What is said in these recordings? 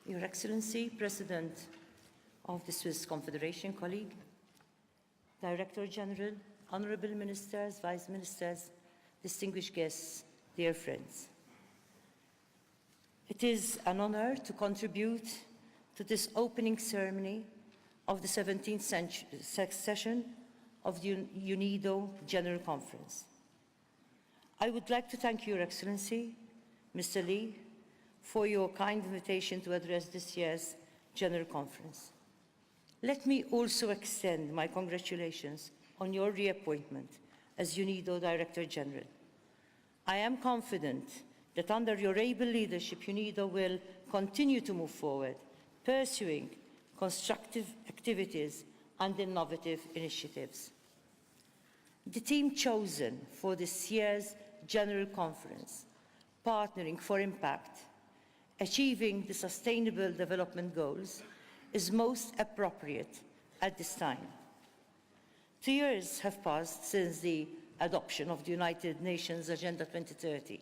Your Excellency, President of the Swiss Confederation, colleague, Director General, Honorable Ministers, Vice Ministers, distinguished guests, dear friends. It is an honor to contribute to this opening ceremony of the 17th session of the UNIDO General Conference. I would like to thank Your Excellency, Mr. Lee, for your kind invitation to address this year's General Conference. Let me also extend my congratulations on your reappointment as UNIDO Director General. I am confident that under your able leadership, UNIDO will continue to move forward, pursuing constructive activities and innovative initiatives. The theme chosen for this year's General Conference, Partnering for Impact, Achieving the Sustainable Development Goals, is most appropriate at this time. 2 years have passed since the adoption of the United Nations Agenda 2030.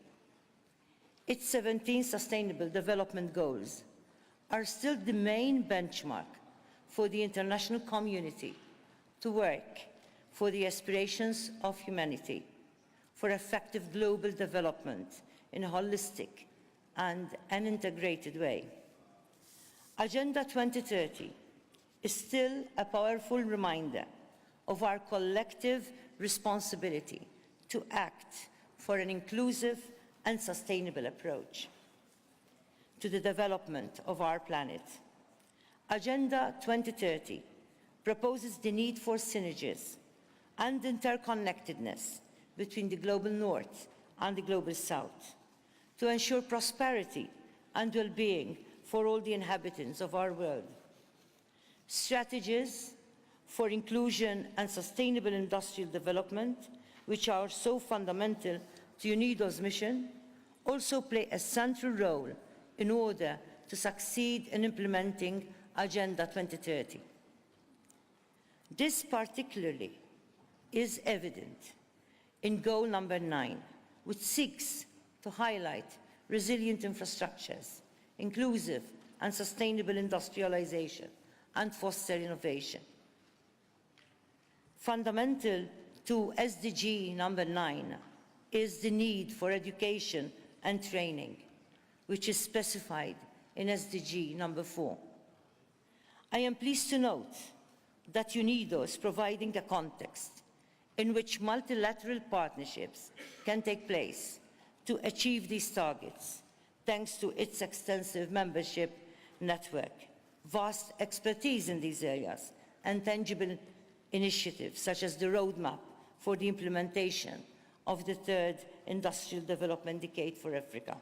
Its 17 Sustainable Development Goals are still the main benchmark for the international community to work for the aspirations of humanity, for effective global development in a holistic and an integrated way. Agenda 2030 is still a powerful reminder of our collective responsibility to act for an inclusive and sustainable approach to the development of our planet. Agenda 2030 proposes the need for synergies and interconnectedness between the global north and the global south to ensure prosperity and well-being for all the inhabitants of our world. Strategies for inclusion and sustainable industrial development, which are so fundamental to UNIDO's mission, also play a central role in order to succeed in implementing Agenda 2030. This particularly is evident in goal number 9, which seeks to highlight resilient infrastructures, inclusive and sustainable industrialization, and foster innovation. Fundamental to SDG number 9 is the need for education and training, which is specified in SDG number 4. I am pleased to note that UNIDO is providing a context in which multilateral partnerships can take place to achieve these targets, thanks to its extensive membership network, vast expertise in these areas, and tangible initiatives such as the roadmap for the implementation of the third Industrial Development Decade for Africa.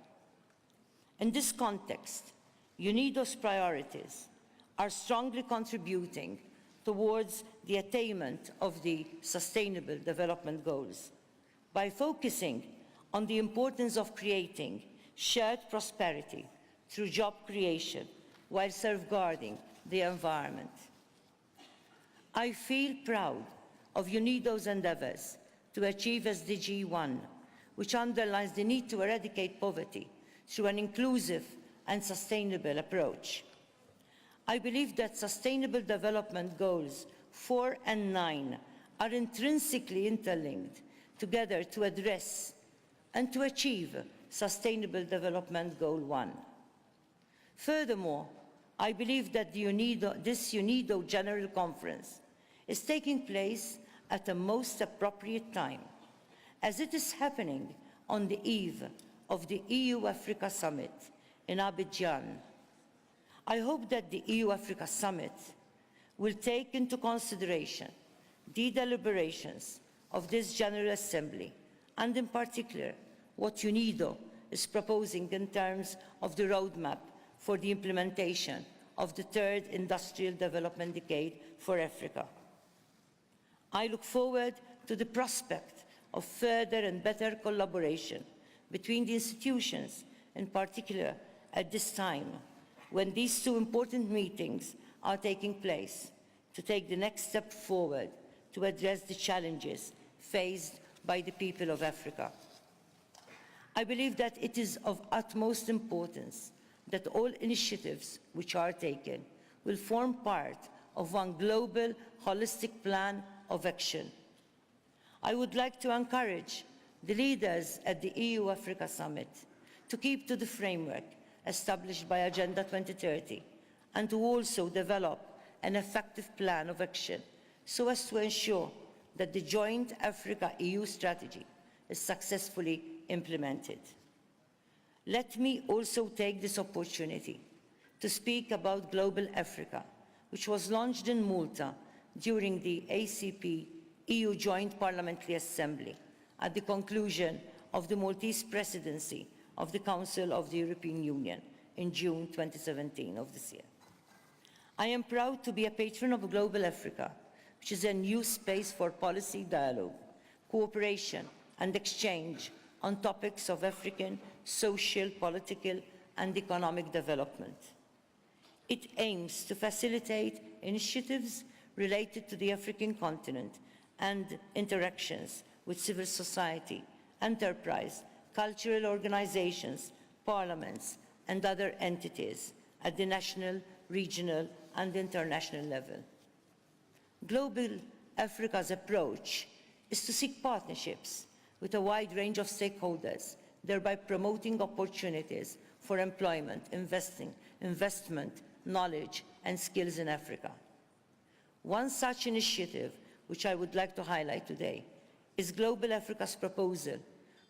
In this context, UNIDO's priorities are strongly contributing towards the attainment of the Sustainable Development Goals by focusing on the importance of creating shared prosperity through job creation while safeguarding the environment. I feel proud of UNIDO's endeavors to achieve SDG 1, which underlines the need to eradicate poverty through an inclusive and sustainable approach. I believe that Sustainable Development Goals 4 and 9 are intrinsically interlinked together to address and to achieve Sustainable Development Goal 1. Furthermore, I believe that this UNIDO General Conference is taking place at a most appropriate time, as it is happening on the eve of the EU-Africa Summit in Abidjan. I hope that the EU-Africa Summit will take into consideration the deliberations of this General Assembly, and in particular, what UNIDO is proposing in terms of the roadmap for the implementation of the third Industrial Development Decade for Africa. I look forward to the prospect of further and better collaboration between the institutions, in particular at this time when these two important meetings are taking place, to take the next step forward to address the challenges faced by the people of Africa. I believe that it is of utmost importance that all initiatives which are taken will form part of one global, holistic plan of action. I would like to encourage the leaders at the EU-Africa Summit to keep to the framework established by Agenda 2030 and to also develop an effective plan of action so as to ensure that the joint Africa-EU strategy is successfully implemented. Let me also take this opportunity to speak about Global Africa, which was launched in Malta during the ACP-EU Joint Parliamentary Assembly at the conclusion of the Maltese presidency of the Council of the European Union in June 2017 of this year. I am proud to be a patron of Global Africa, which is a new space for policy dialogue, cooperation and exchange on topics of African social, political and economic development. It aims to facilitate initiatives related to the African continent and interactions with civil society, enterprise, cultural organizations, parliaments and other entities at the national, regional and international level. Global Africa's approach is to seek partnerships with a wide range of stakeholders, thereby promoting opportunities for employment, investment, knowledge and skills in Africa. One such initiative, which I would like to highlight today, is Global Africa's proposal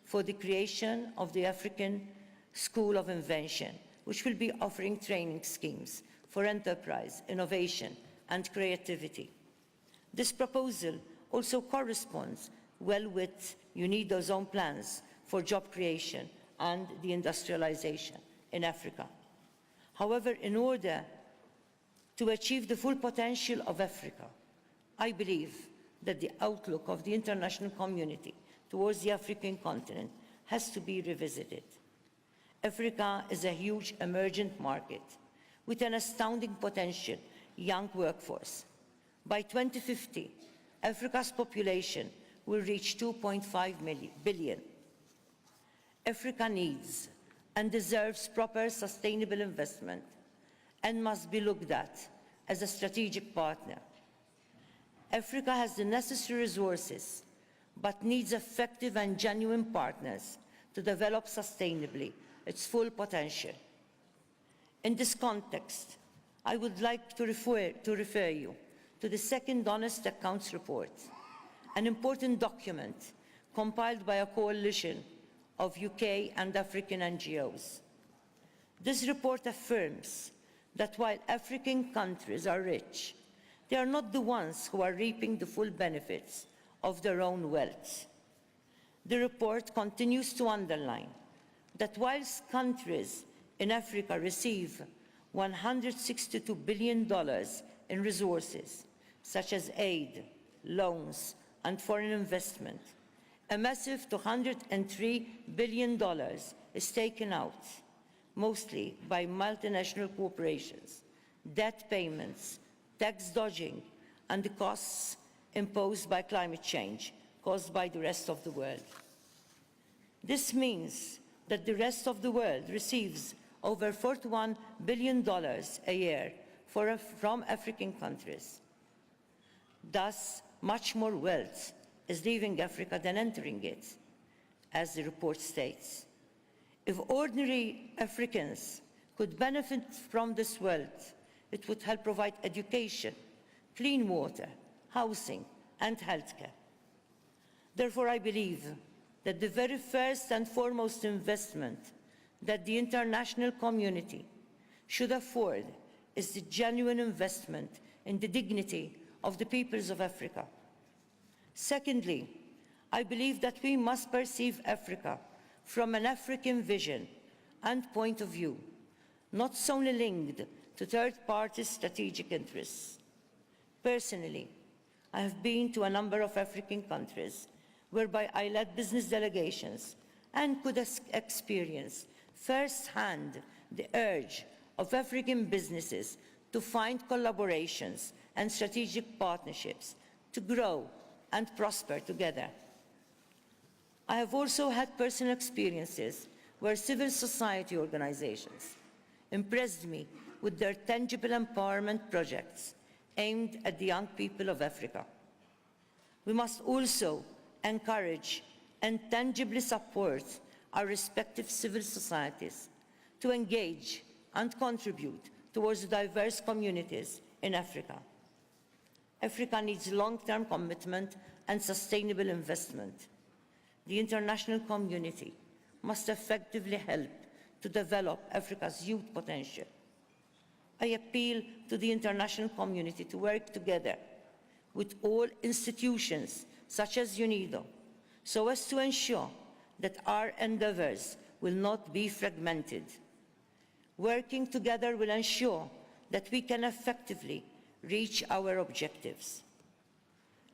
for the creation of the African School of Invention, which will be offering training schemes for enterprise, innovation and creativity. This proposal also corresponds well with UNIDO's own plans for job creation and the industrialization in Africa. However, in order to achieve the full potential of Africa, I believe that the outlook of the international community towards the African continent has to be revisited. Africa is a huge emergent market with an astounding potential young workforce. By 2050, Africa's population will reach 2.5 billion. Africa needs and deserves proper sustainable investment and must be looked at as a strategic partner. Africa has the necessary resources, but needs effective and genuine partners to develop sustainably its full potential. In this context, I would like to refer you to the second Honest Accounts Report, an important document compiled by a coalition of UK and African NGOs. This report affirms that while African countries are rich, they are not the ones who are reaping the full benefits of their own wealth. The report continues to underline that whilst countries in Africa receive $162 billion in resources, such as aid, loans, and foreign investment, a massive $203 billion is taken out, mostly by multinational corporations, debt payments, tax dodging, and the costs imposed by climate change caused by the rest of the world. This means that the rest of the world receives over $41 billion a year from African countries. Thus, much more wealth is leaving Africa than entering it, as the report states. If ordinary Africans could benefit from this wealth, it would help provide education, clean water, housing, and healthcare. Therefore, I believe that the very first and foremost investment that the international community should afford is the genuine investment in the dignity of the peoples of Africa. Secondly, I believe that we must perceive Africa from an African vision and point of view, not solely linked to third-party strategic interests. Personally, I have been to a number of African countries whereby I led business delegations and could experience firsthand the urge of African businesses to find collaborations and strategic partnerships to grow and prosper together. I have also had personal experiences where civil society organizations, impressed me with their tangible empowerment projects aimed at the young people of Africa. We must also encourage and tangibly support our respective civil societies to engage and contribute towards diverse communities in Africa. Africa needs long-term commitment and sustainable investment. The international community must effectively help to develop Africa's youth potential. I appeal to the international community to work together with all institutions such as UNIDO so as to ensure that our endeavours will not be fragmented. Working together will ensure that we can effectively reach our objectives.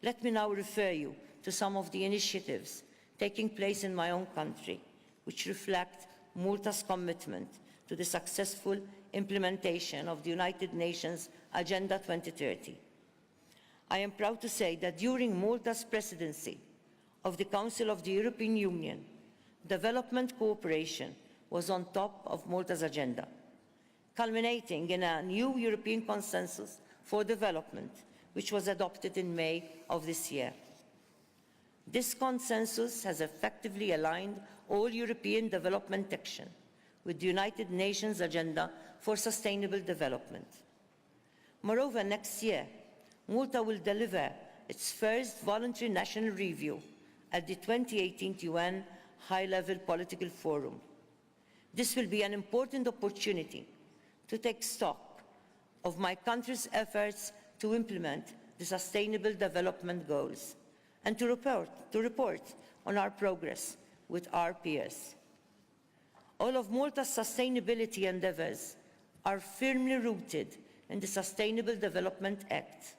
Let me now refer you to some of the initiatives taking place in my own country, which reflect Malta's commitment to the successful implementation of the United Nations Agenda 2030. I am proud to say that during Malta's presidency of the Council of the European Union, development cooperation was on top of Malta's agenda, culminating in a new European consensus for development, which was adopted in May of this year. This consensus has effectively aligned all European development action with the United Nations Agenda for Sustainable Development. Moreover, next year, Malta will deliver its first voluntary national review at the 2018 UN High-Level Political Forum. This will be an important opportunity to take stock of my country's efforts to implement the Sustainable Development Goals and to report on our progress with our peers. All of Malta's sustainability endeavours are firmly rooted in the Sustainable Development Act,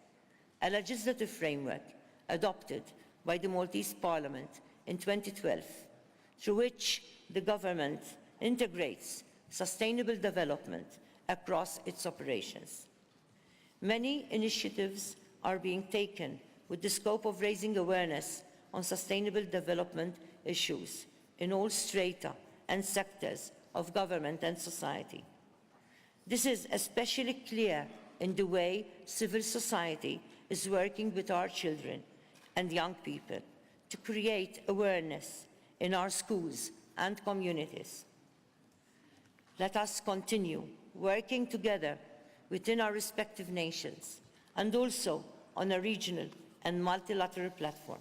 a legislative framework adopted by the Maltese Parliament in 2012, through which the government integrates sustainable development across its operations. Many initiatives are being taken with the scope of raising awareness on sustainable development issues in all strata and sectors of government and society. This is especially clear in the way civil society is working with our children and young people to create awareness in our schools and communities. Let us continue working together within our respective nations and also on a regional and multilateral platform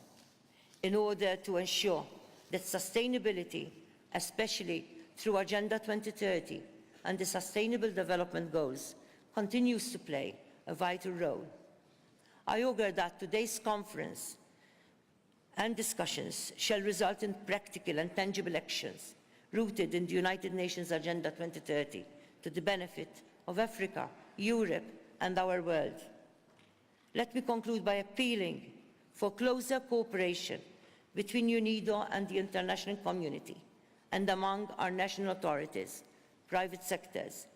in order to ensure that sustainability, especially through Agenda 2030 and the Sustainable Development Goals, continues to play a vital role. I augur that today's conference and discussions shall result in practical and tangible actions rooted in the United Nations Agenda 2030 to the benefit of Africa, Europe, and our world. Let me conclude by appealing for closer cooperation between UNIDO and the international community and among our national authorities, private sectors,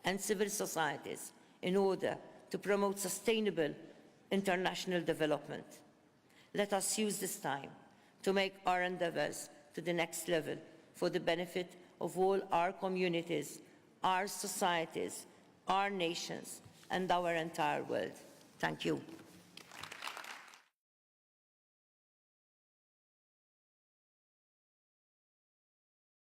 and civil societies in order to promote sustainable international development. Let us use this time to make our endeavours to the next level for the benefit of all our communities, our societies, our nations, and our entire world. Thank you.